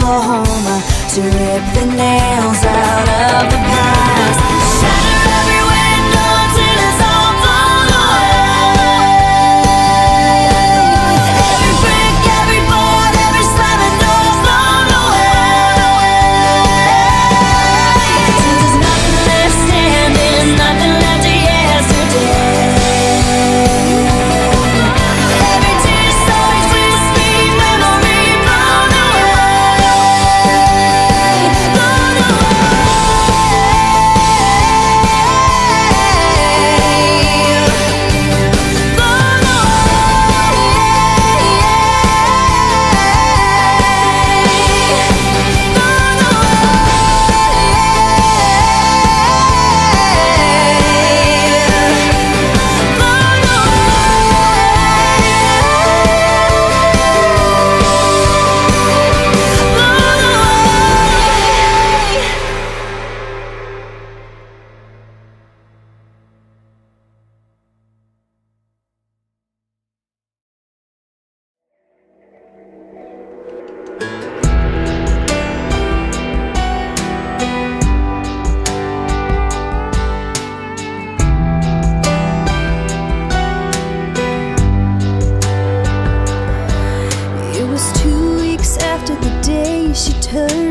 Oklahoma to rip the nails out of the past. Shatter every window till it's all blown away. Every brick, every board, every slamming door blown away. Since there's nothing left standing, nothing left of yesterday. Every tear so sweet, sweet memory blown away. Blown It was 2 weeks after the day she turned